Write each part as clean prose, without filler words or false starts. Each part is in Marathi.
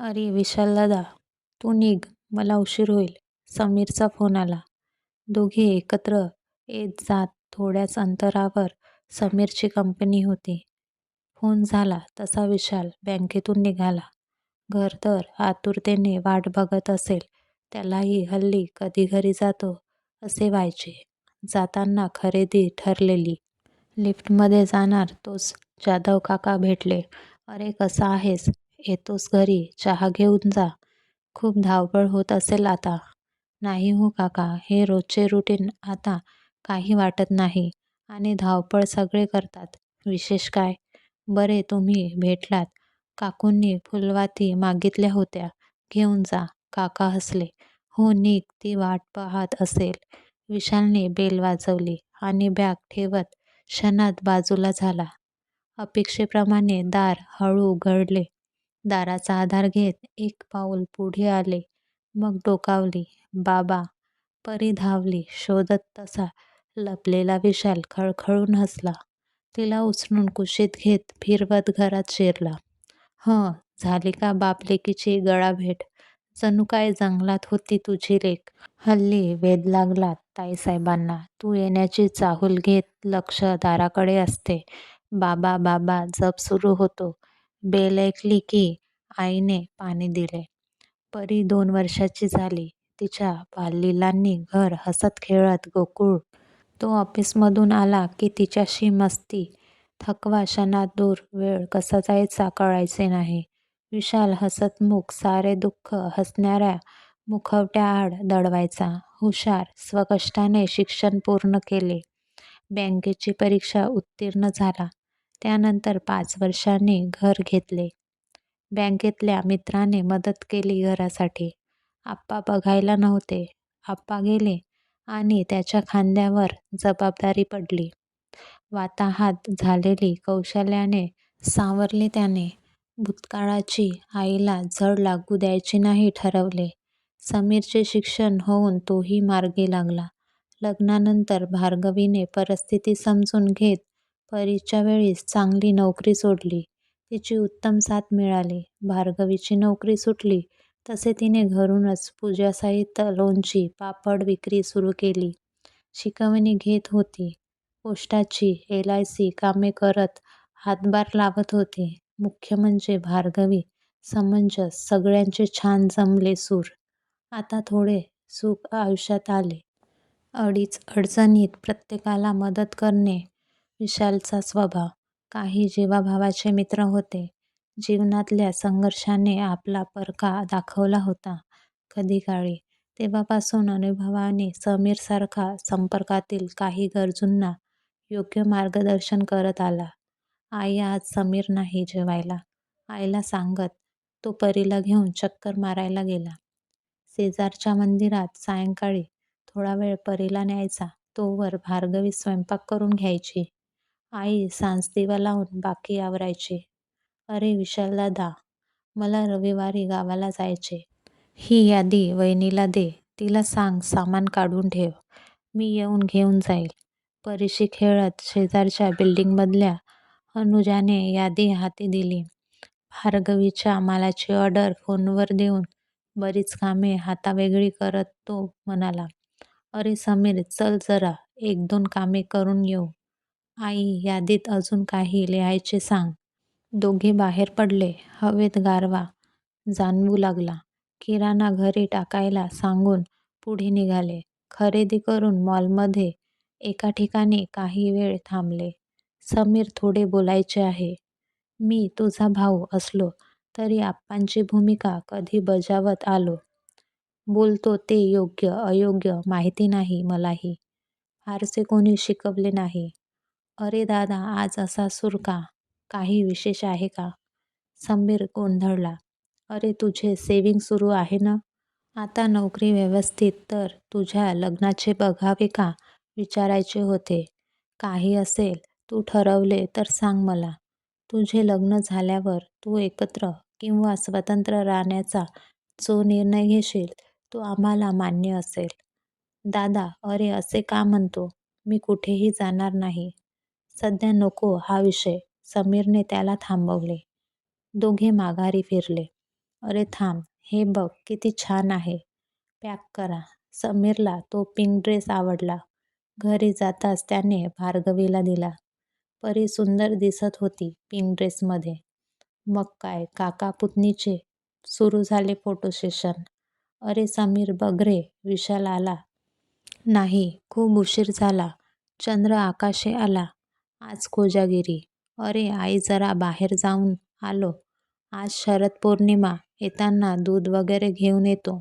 अरे विशाल दादा, तू निघ, मला उशीर होईल. समीरचा फोन आला. दोघे एकत्र येत जात थोड्याच अंतरावर समीरची कंपनी होती. फोन झाला तसा विशाल बँकेतून निघाला. घर तर आतुरतेने वाट बघत असेल, त्यालाही हल्ली कधी घरी जातो असे व्हायचे. जाताना खरेदी ठरलेली. लिफ्टमध्ये जाणार तोच जाधव काका भेटले. अरे कसा आहेस? येतोस घरी? चहा घेऊन जा. खूप धावपळ होत असेल आता. नाही हो काका, हे रोजचे रुटीन आता काही वाटत नाही आणि धावपळ सगळे करतात. विशेष काय? बरे तुम्ही भेटलात. काकूंनी फुलवाती मागितल्या होत्या. घेऊन जा. काका हसले. हो निघ, ती वाट पाहत असेल. विशालने बेल वाजवली आणि बॅग ठेवत क्षणात बाजूला झाला. अपेक्षेप्रमाणे दार हळू उघडले. दाराचा आधार घेत एक पाऊल पुढे आले. मग डोकावली. बाबा. परी धावली शोधत तसा लपलेला विशाल खळखळून हसला. तिला उचलून कुशीत घेत फिरवत घरात शिरला. हं, झाली का बाप-लेकीची गळाभेट? जणू काय जंगलात होती तुझी लेक. हल्ली वेध लागला ताईसाहेबांना. तू येण्याची चाहूल घेत लक्ष दाराकडे असते. बाबा बाबा जप सुरू होतो. बेल ऐकली की आईने पाणी दिले. परी 2 वर्षाची झाली. तिच्या बाललीलांनी घर हसत खेळत गोकुळ. तो ऑफिसमधून आला की तिच्याशी मस्ती. थकवा क्षणात दूर. वेळ कसा जायचा कळायचे नाही. विशाल हसतमुख सारे दुःख हसणाऱ्या मुखवट्याआड दडवायचा. हुशार. स्वकष्टाने शिक्षण पूर्ण केले. बँकेची परीक्षा उत्तीर्ण झाला. त्यानंतर 5 वर्षांनी घर घेतले. बँकेतल्या मित्राने मदत केली घरासाठी. आप्पा बघायला नव्हते. आप्पा गेले आणि त्याच्या खांद्यावर जबाबदारी पडली. वाताहात झालेली कौशल्याने सावरली त्याने. भूतकाळाची आईला झळ लागू द्यायची नाही ठरवले. समीरचे शिक्षण होऊन तोही मार्गी लागला. लग्नानंतर भार्गवीने परिस्थिती समजून घेत परीच्या वेळीच चांगली नोकरी सोडली. तिची उत्तम साथ मिळाली. भार्गवीची नोकरी सुटली तसे तिने घरूनच पूजासाहित्य, लोणची, पापड विक्री सुरू केली. शिकवणी घेत होती. पोस्टाची, LIC कामे करत हातभार लावत होती. मुख्य म्हणजे भार्गवी समंजस, सगळ्यांचे छान जमले सूर. आता थोडे सुख आयुष्यात आले. अडीच अडचणीत प्रत्येकाला मदत करणे विशालचा स्वभाव. काही जीवाभावाचे मित्र होते. जीवनातल्या संघर्षाने आपला परका दाखवला होता कधी काळी. तेव्हापासून अनुभवाने समीरसारखा संपर्कातील काही गरजूंना योग्य मार्गदर्शन करत आला. आई आज समीर नाही जेवायला. आईला सांगत तो परीला घेऊन चक्कर मारायला गेला. शेजारच्या मंदिरात सायंकाळी थोडा वेळ परीला न्यायचा. तोवर भार्गवी स्वयंपाक करून घ्यायची. आई सांजदिवा लावून बाकी आवरायची. अरे विशालदादा, मला रविवारी गावाला जायचे. ही यादी वहिनीला दे. तिला सांग सामान काढून ठेव. मी येऊन घेऊन जाईल. परीशी खेळत शेजारच्या बिल्डिंगमधल्या अनुजाने यादी हाती दिली. भार्गवीच्या मालाची ऑर्डर फोनवर देऊन बरीच कामे हातावेगळी करत तो म्हणाला, अरे समीर चल जरा 1-2 कामे करून येऊ. आई यादीत अजून काही लिहायचे सांग. दोघे बाहेर पडले. हवेत गारवा जाणवू लागला. किराणा घरी टाकायला सांगून पुढे निघाले. खरेदी करून मॉलमध्ये एका ठिकाणी काही वेळ थांबले. समीर थोडे बोलायचे आहे. मी तुझा भाऊ असलो तरी आप्पांची भूमिका कधी बजावत आलो. बोलतो ते योग्य अयोग्य माहिती नाही मलाही. फारसे कोणी शिकवले नाही. अरे दादा आज असा सूर का? काही विशेष आहे का? समीर गोंधळला. अरे तुझे सेव्हिंग सुरू आहे ना? आता नोकरी व्यवस्थित तर तुझ्या लग्नाचे बघावे का विचारायचे होते. काही असेल तू ठरवले तर सांग मला. तुझे लग्न झाल्यावर तू एकत्र किंवा स्वतंत्र राहण्याचा जो निर्णय घेशील तो आम्हाला मान्य असेल. दादा अरे असे का म्हणतो? मी कुठेही जाणार नाही. सध्या नको हा विषय. समीरने त्याला थांबवले. दोघे माघारी फिरले. अरे थांब, हे बघ किती छान आहे. पॅक करा. समीरला तो पिंक ड्रेस आवडला. घरी जाताच त्याने भार्गवीला दिला. परी सुंदर दिसत होती पिंक ड्रेसमध्ये. मग काय काका पुतणीचे सुरू झाले फोटो सेशन. अरे समीर बघ रे, विशाल आला. नाही, खूप उशीर झाला. चंद्र आकाशे आला. आज कोजागिरी. अरे आई जरा बाहेर जाऊन आलो. आज शरद पौर्णिमा, येताना दूध वगैरे घेऊन येतो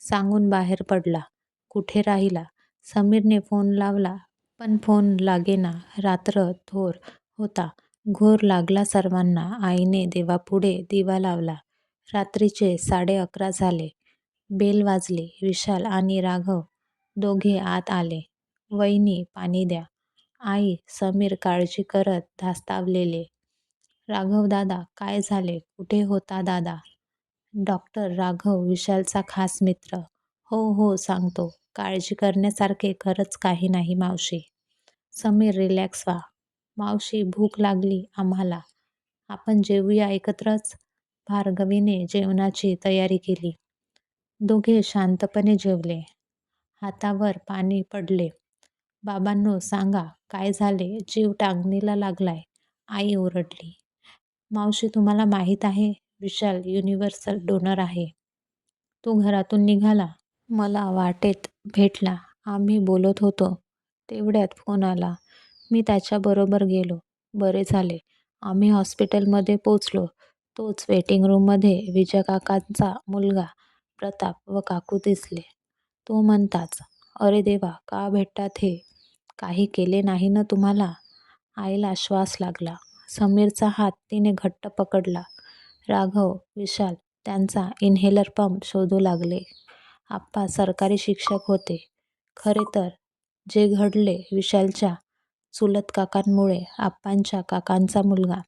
सांगून बाहेर पडला. कुठे राहिला? समीरने फोन लावला पण फोन लागेना. रात्र थोर होता. घोर लागला सर्वांना. आईने देवापुढे दिवा लावला. रात्रीचे 11:30 झाले. बेल वाजली. विशाल आणि राघव दोघे आत आले. वहिनी पाणी द्या. आई, समीर काळजी करत धास्तावलेले. राघव दादा, काय झाले? कुठे होता दादा? डॉक्टर राघव, विशालचा खास मित्र. हो हो सांगतो. काळजी करण्यासारखे खरंच काही नाही मावशी. समीर, रिलॅक्स व्हा. मावशी, भूक लागली आम्हाला. आपण जेवूया एकत्रच. भार्गवीने जेवणाची तयारी केली. दोघे शांतपणे जेवले. हातावर पाणी पडले. बाबांनो सांगा, काय झाले? जीव टांगणीला लागलाय. आई ओरडली. मावशी, तुम्हाला माहीत आहे विशाल युनिव्हर्सल डोनर आहे. तो घरातून निघाला. मला वाटेत भेटला. आम्ही बोलत होतो तेवढ्यात फोन आला. मी त्याच्याबरोबर गेलो. बरे झाले. आम्ही हॉस्पिटलमध्ये पोचलो. तोच वेटिंग रूममध्ये विजयकाकांचा मुलगा प्रताप व काकू दिसले. तो म्हणताच, अरे देवा, का भेटतात हे? काही केले नाही ना तुम्हाला? आईला श्वास लागला. समीरचा हात तिने घट्ट पकडला. राघव, विशाल त्यांचा इन्हेलर पंप शोधू लागले. आप्पा सरकारी शिक्षक होते. खरे तर जे घडले विशालच्या चुलत काकांमुळे. आप्पांच्या काकांचा मुलगा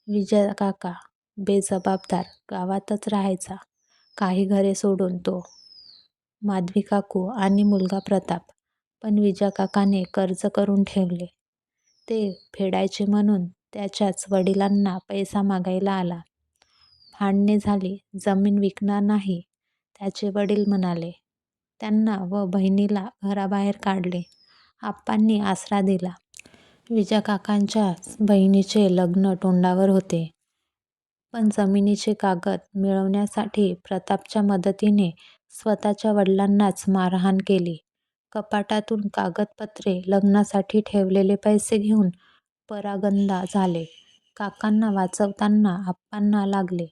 विजयकाका बेजबाबदार गावातच राहायचा. काही घरे सोडून तो. माधवी काकू आणि मुलगा प्रताप. पण विजयकाकाने कर्ज करून ठेवले. ते फेडायचे म्हणून त्याच्याच वडिलांना पैसा मागायला आला. भांडणे झाली. जमीन विकणार नाही, त्याचे वडील म्हणाले. त्यांना व बहिणीला घराबाहेर काढले. आप्पांनी आसरा दिला. विजयकाकांच्या बहिणीचे लग्न तोंडावर होते. पण जमिनीचे कागद मिळवण्यासाठी प्रतापच्या मदतीने स्वतःच्या वडिलांनाच मारहाण केली. कपाटातून कागदपत्रे, लग्नासाठी ठेवलेले पैसे घेऊन परागंदा झाले. काकांना वाचवताना आप्पांना लागले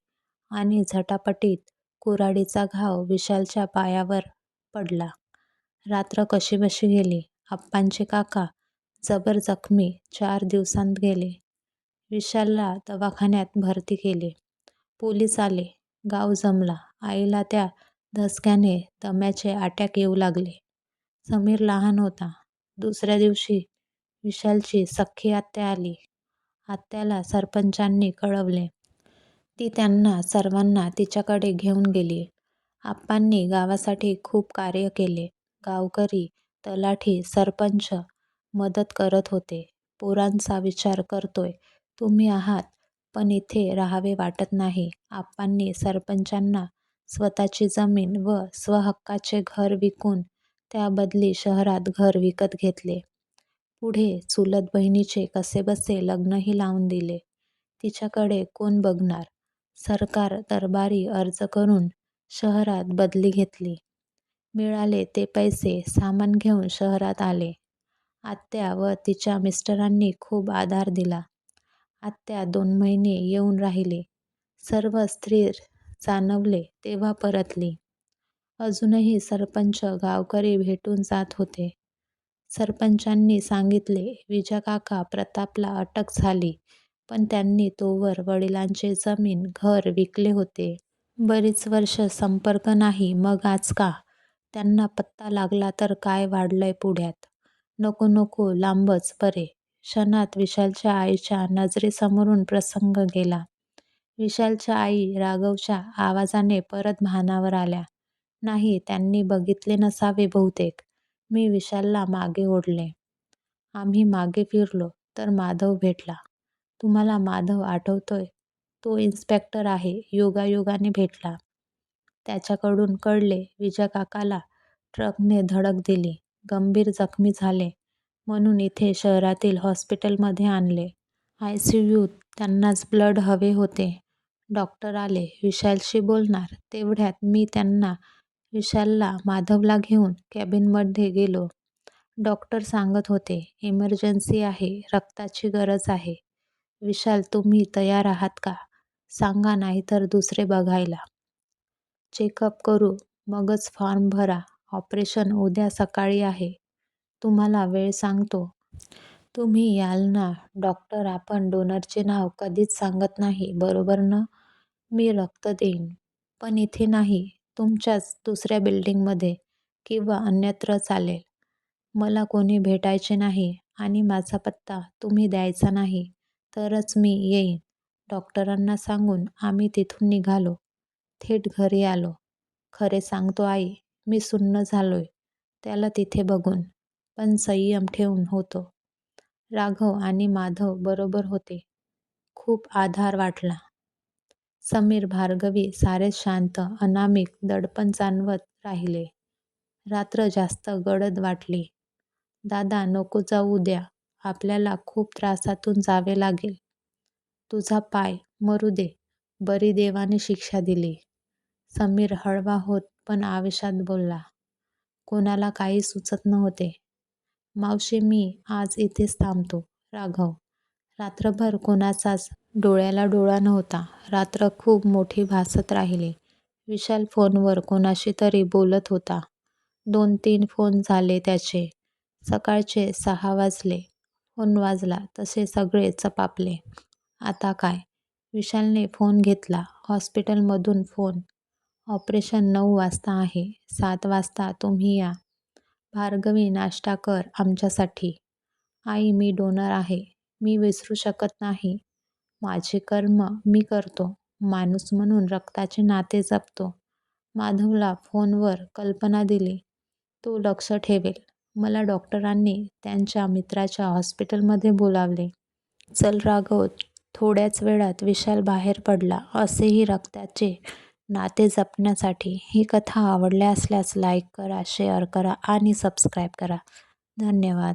आणि झटापटीत कुऱ्हाडीचा घाव विशालच्या पायावर पडला. रात्र कशीबशी गेली. आप्पांचे काका जबर जखमी 4 दिवसांत गेले. विशालला दवाखान्यात भरती केले. पोलीस आले. गाव जमला. आईला त्या धसक्याने दम्याचे अटॅक येऊ लागले. समीर लहान होता. दुसऱ्या दिवशी विशालची सख्खी आत्या आली. आत्याला सरपंचांनी कळवले. ती त्यांना सर्वांना तिच्याकडे घेऊन गेली. आप्पांनी गावासाठी खूप कार्य केले. गावकरी, तलाठी, सरपंच मदत करत होते. पोरांचा विचार करतोय तुम्ही आहात, पण इथे राहावे वाटत नाही. आप्पांनी सरपंचांना स्वतःची जमीन व स्वहक्काचे घर विकून त्याबदली शहरात घर विकत घेतले. पुढे चुलत बहिणीचे कसेबसे लग्नही लावून दिले. तिच्याकडे कोण बघणार? सरकार दरबारी अर्ज करून शहरात बदली घेतली. मिळाले ते पैसे सामान घेऊन शहरात आले. आत्या व तिच्या मिस्टरांनी खूप आधार दिला. आत्या 2 महिने येऊन राहिली. सर्व स्थिर जाणवले तेव्हा परतली. अजूनही सरपंच, गावकरी भेटून जात होते. सरपंचांनी सांगितले, विजयकाका प्रतापला अटक झाली, पण त्यांनी तोवर वडिलांचे जमीन, घर विकले होते. बरीच वर्ष संपर्क नाही. मग आज का? त्यांना पत्ता लागला तर काय वाढलंय पुढ्यात? नको नको, लांबच बरे. क्षणात विशालच्या आईच्या नजरेसमोरून प्रसंग गेला. विशालच्या आई राघवच्या आवाजाने परत भानावर आल्या. नाही, त्यांनी बघितले नसावे बहुतेक. मी विशालला मागे ओढले. आम्ही मागे फिरलो तर माधव भेटला. तुम्हाला माधव आठवतोय? तो इन्स्पेक्टर आहे. योगायोगाने भेटला. त्याच्याकडून कळले विजयकाकाला ट्रकने धडक दिली. गंभीर जखमी झाले म्हणून इथे शहरातील हॉस्पिटलमध्ये आणले. ICUत त्यांनाच ब्लड हवे होते. डॉक्टर आले. विशालशी बोलणार तेवढ्यात मी त्यांना विशालला माधवला घेऊन कॅबिनमध्ये गेलो. डॉक्टर सांगत होते, इमर्जन्सी आहे, रक्ताची गरज आहे. विशाल तुम्ही तयार आहात का? सांगा नाहीतर दुसरे बघायला. चेकअप करू, मगच फॉर्म भरा. ऑपरेशन उद्या सकाळी आहे. तुम्हाला वेळ सांगतो. तुम्ही याल ना? डॉक्टर आपण डोनरचे नाव कधीच सांगत नाही बरोबर ना? मी रक्त देईन. पण इथे नाही. तुमच्याच दुसऱ्या बिल्डिंगमध्ये किंवा अन्यत्र चालेल. मला कोणी भेटायचे नाही आणि माझा पत्ता तुम्ही द्यायचा नाही तरच मी येईन. डॉक्टरांना सांगून आम्ही तिथून निघालो. थेट घरी आलो. खरे सांगतो आई, मी सुन्न झालोय त्याला तिथे बघून. पण संयम ठेवून होतो. राघव आणि माधव बरोबर होते. खूप आधार वाटला. समीर, भार्गवी सारेच शांत, अनामिक दडपण जाणवत राहिले. रात्र जास्त गडद वाटली. दादा नको जाऊ उद्या. आपल्याला खूप त्रासातून जावे लागेल. तुझा पाय मरू दे. बरी देवाने शिक्षा दिली. समीर हळवा होत पण आवेशात बोलला. कोणाला काही सुचत नव्हते. मावशी मी आज इथेच थांबतो. राघव. रात्रभर कोणाचाच डोळ्याला डोळा नव्हता. रात्र खूप मोठी भासत राहिली. विशाल फोनवर कोणाशी तरी बोलत होता. 2-3 फोन झाले त्याचे. सकाळचे 6 वाजले. फोन वाजला तसे सगळे चपापले. आता काय? विशालने फोन घेतला. हॉस्पिटलमधून फोन. ऑपरेशन 9 वाजता आहे. 7 वाजता तुम्ही या. भार्गवी नाश्ता कर आमच्यासाठी. आई मी डोनर आहे. मी विसरू शकत नाही. माझे कर्म मी करतो. माणूस म्हणून रक्ताचे नाते जपतो. माधवला फोनवर कल्पना दिली. तो लक्ष ठेवेल. मला डॉक्टरांनी त्यांच्या मित्राच्या हॉस्पिटलमध्ये बोलावले. चल राघव. थोड्याच वेळात विशाल बाहेर पडला. असेही रक्ताचे नाते जपण्यासाठी. ही कथा आवडली असल्यास लाईक करा, शेअर करा आणि सबस्क्राईब करा. धन्यवाद.